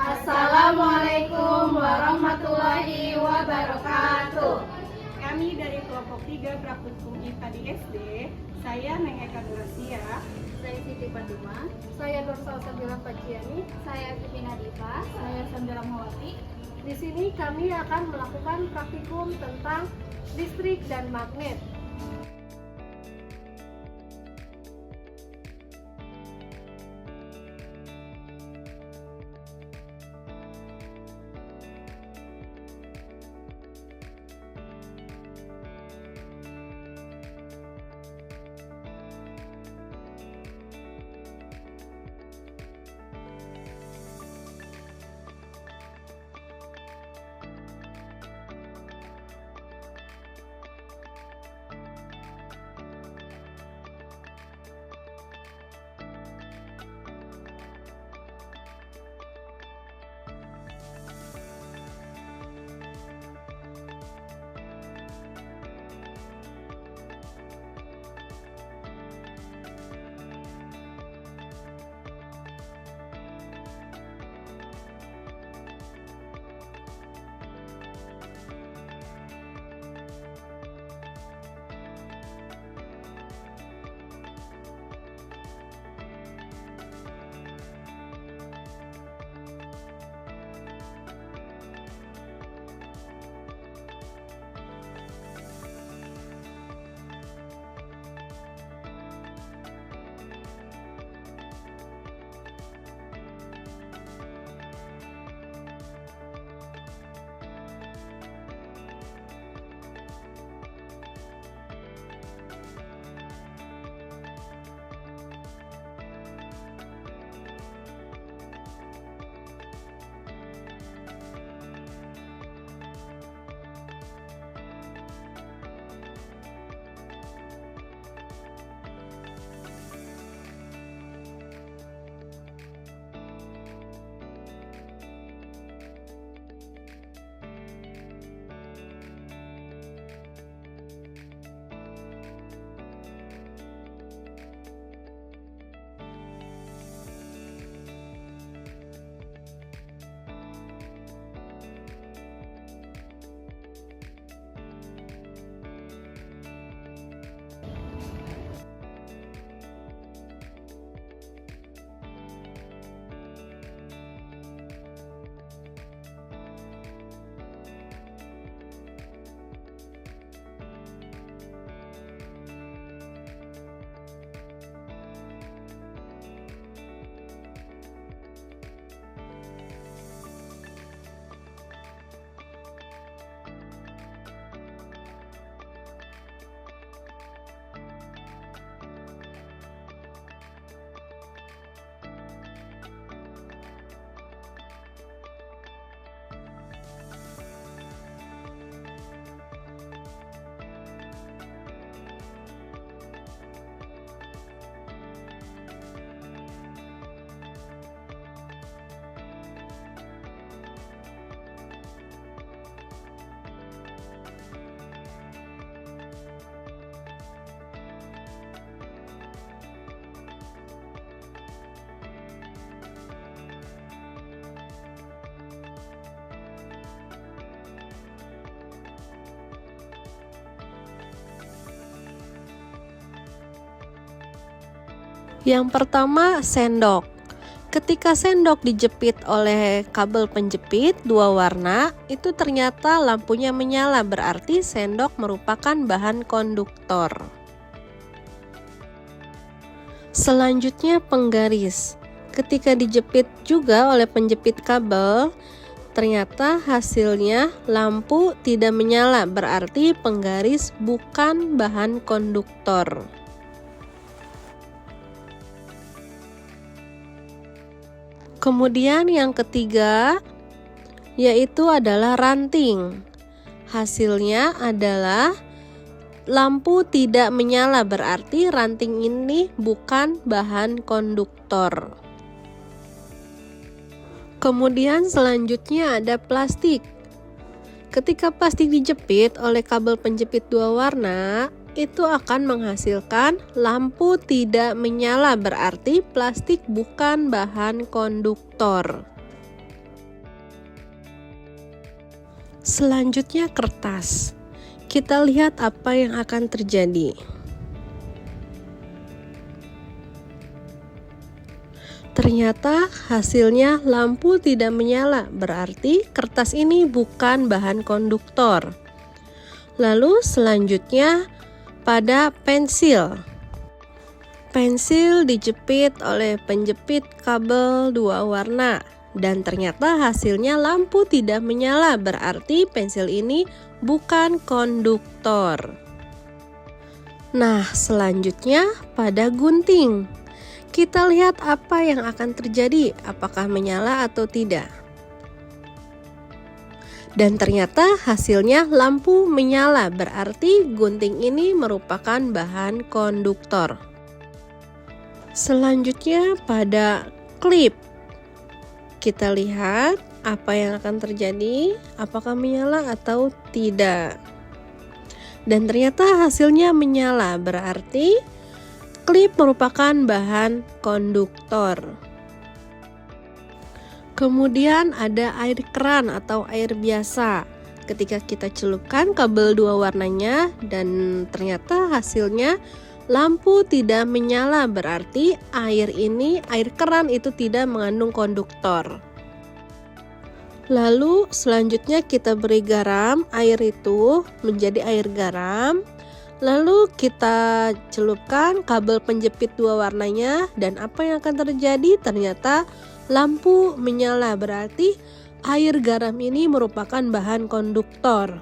Assalamualaikum warahmatullahi wabarakatuh. Kami dari kelompok 3 Praktikum IPA di SD. Saya Neng Eka Nurasia. Saya Siti Paduma. Saya Nur Salsabila Fajiani. Saya Vivina Diva. Saya Sandra Mawati. Di sini kami akan melakukan praktikum tentang listrik dan magnet. Yang pertama, sendok. Ketika sendok dijepit oleh kabel penjepit dua warna, itu ternyata lampunya menyala, berarti sendok merupakan bahan konduktor. Selanjutnya, penggaris. Ketika dijepit juga oleh penjepit kabel, ternyata hasilnya lampu tidak menyala, berarti penggaris bukan bahan konduktor. Kemudian yang ketiga yaitu adalah ranting. Hasilnya adalah lampu tidak menyala, berarti ranting ini bukan bahan konduktor. Kemudian selanjutnya ada plastik. Ketika plastik dijepit oleh kabel penjepit dua warna, itu akan menghasilkan lampu tidak menyala, berarti plastik bukan bahan konduktor. Selanjutnya kertas. Kita lihat apa yang akan terjadi. Ternyata hasilnya lampu tidak menyala, berarti kertas ini bukan bahan konduktor. Lalu selanjutnya pada pensil. Pensil dijepit oleh penjepit kabel 2 warna dan ternyata hasilnya lampu tidak menyala, berarti pensil ini bukan konduktor. Nah, selanjutnya pada gunting. Kita lihat apa yang akan terjadi, apakah menyala atau tidak. Dan ternyata hasilnya lampu menyala, berarti gunting ini merupakan bahan konduktor. Selanjutnya pada klip. Kita lihat apa yang akan terjadi, apakah menyala atau tidak. Dan ternyata hasilnya menyala, berarti klip merupakan bahan konduktor. Kemudian ada air keran atau air biasa. Ketika kita celupkan kabel 2 warnanya dan ternyata hasilnya lampu tidak menyala, berarti air keran itu tidak mengandung konduktor. Lalu selanjutnya kita beri garam, air itu menjadi air garam. Lalu kita celupkan kabel penjepit 2 warnanya dan apa yang akan terjadi? Ternyata lampu menyala, berarti air garam ini merupakan bahan konduktor.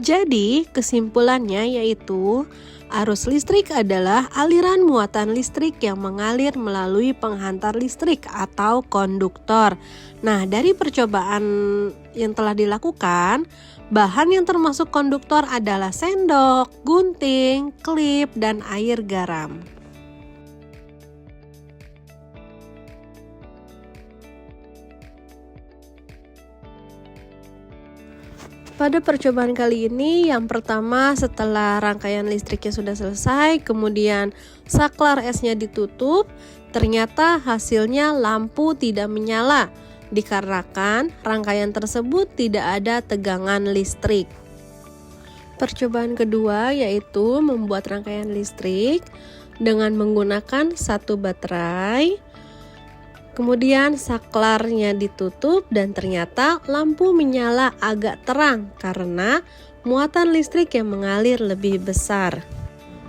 Jadi kesimpulannya yaitu arus listrik adalah aliran muatan listrik yang mengalir melalui penghantar listrik atau konduktor. Nah, dari percobaan yang telah dilakukan, bahan yang termasuk konduktor adalah sendok, gunting, klip, dan air garam. Pada percobaan kali ini, yang pertama setelah rangkaian listriknya sudah selesai, kemudian saklar esnya ditutup, ternyata hasilnya lampu tidak menyala, dikarenakan rangkaian tersebut tidak ada tegangan listrik. Percobaan kedua yaitu membuat rangkaian listrik dengan menggunakan satu baterai. Kemudian saklarnya ditutup dan ternyata lampu menyala agak terang karena muatan listrik yang mengalir lebih besar.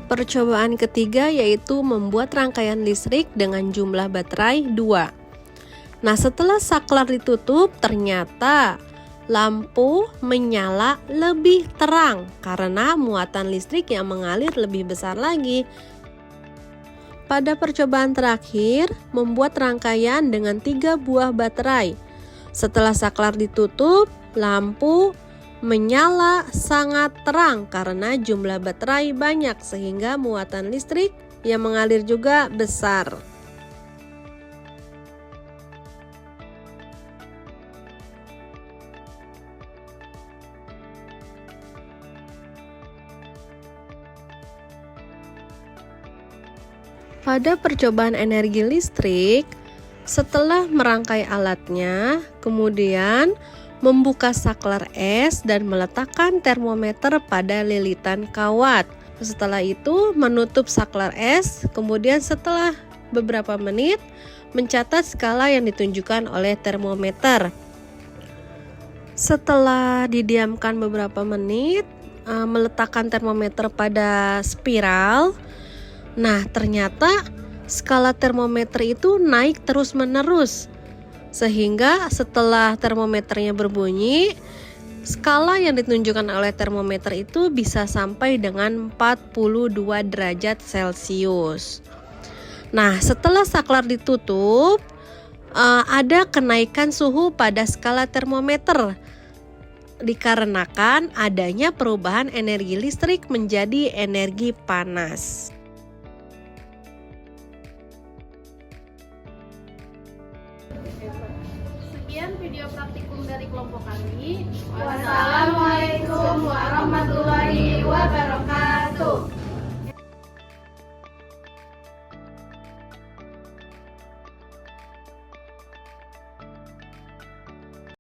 Percobaan ketiga yaitu membuat rangkaian listrik dengan jumlah baterai 2. Nah, setelah saklar ditutup ternyata lampu menyala lebih terang karena muatan listrik yang mengalir lebih besar lagi. Pada percobaan terakhir, membuat rangkaian dengan 3 buah baterai. Setelah saklar ditutup, lampu menyala sangat terang karena jumlah baterai banyak sehingga muatan listrik yang mengalir juga besar. Pada percobaan energi listrik, setelah merangkai alatnya, kemudian membuka saklar es dan meletakkan termometer pada lilitan kawat. Setelah itu menutup saklar es, kemudian setelah beberapa menit mencatat skala yang ditunjukkan oleh termometer. Setelah didiamkan beberapa menit, meletakkan termometer pada spiral. Nah, ternyata skala termometer itu naik terus-menerus. Sehingga setelah termometernya berbunyi, skala yang ditunjukkan oleh termometer itu bisa sampai dengan 42 derajat Celcius. Nah, setelah saklar ditutup, ada kenaikan suhu pada skala termometer dikarenakan adanya perubahan energi listrik menjadi energi panas. Sekian video praktikum dari kelompok kami. Wassalamualaikum warahmatullahi wabarakatuh.